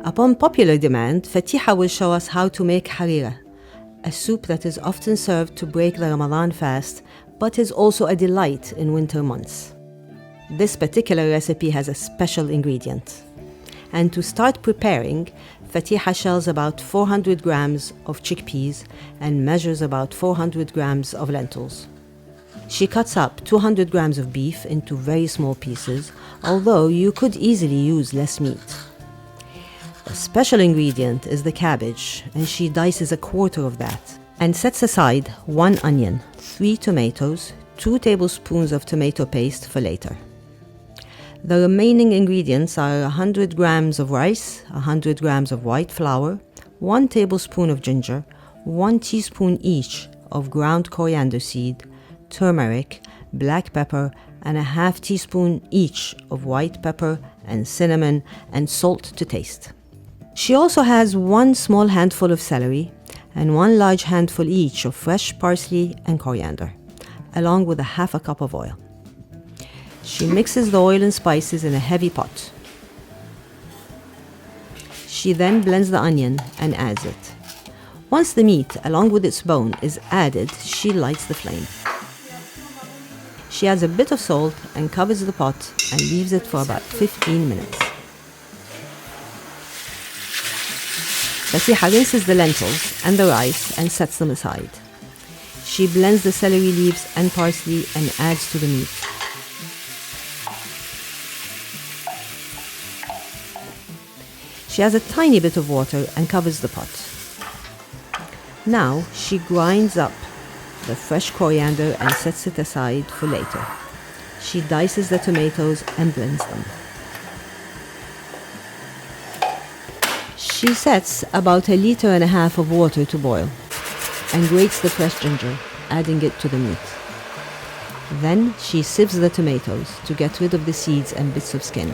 Upon popular demand, Fatiha will show us how to make harira, a soup that is often served to break the Ramadan fast, but is also a delight in winter months. This particular recipe has a special ingredient. And to start preparing, Fatiha shells about 400 grams of chickpeas and measures about 400 grams of lentils. She cuts up 200 grams of beef into very small pieces, although you could easily use less meat. The special ingredient is the cabbage, and she dices a quarter of that and sets aside 1 onion, 3 tomatoes, 2 tablespoons of tomato paste for later. The remaining ingredients are 100 grams of rice, 100 grams of white flour, 1 tablespoon of ginger, 1 teaspoon each of ground coriander seed, turmeric, black pepper, and a half teaspoon each of white pepper and cinnamon, and salt to taste. She also has 1 small handful of celery and 1 large handful each of fresh parsley and coriander, along with a half a cup of oil. She mixes the oil and spices in a heavy pot. She then blends the onion and adds it. Once the meat, along with its bone, is added, she lights the flame. She adds a bit of salt and covers the pot and leaves it for about 15 minutes. Fatiha rinses the lentils and the rice and sets them aside. She blends the celery leaves and parsley and adds to the meat. She adds a tiny bit of water and covers the pot. Now she grinds up the fresh coriander and sets it aside for later. She dices the tomatoes and blends them. She sets about 1.5 liters of water to boil and grates the fresh ginger, adding it to the meat. Then she sieves the tomatoes to get rid of the seeds and bits of skin.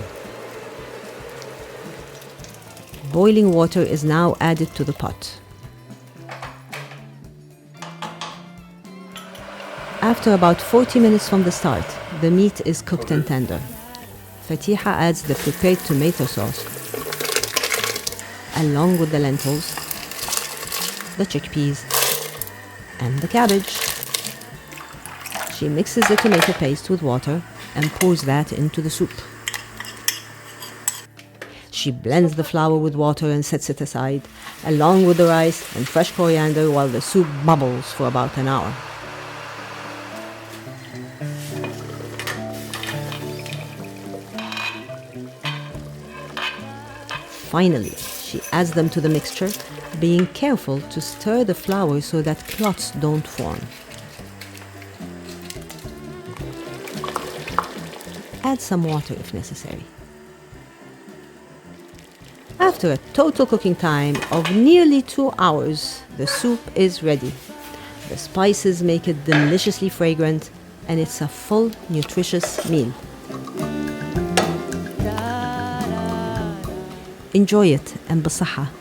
Boiling water is now added to the pot. After about 40 minutes from the start, the meat is cooked and tender. Fatiha adds the prepared tomato sauce, along with the lentils, the chickpeas, and the cabbage. She mixes the tomato paste with water and pours that into the soup. She blends the flour with water and sets it aside, along with the rice and fresh coriander, while the soup bubbles for about an hour. Finally, she adds them to the mixture, being careful to stir the flour so that clots don't form. Add some water if necessary. After a total cooking time of nearly 2 hours, the soup is ready. The spices make it deliciously fragrant, and it's a full, nutritious meal. Enjoy it and بالصحة.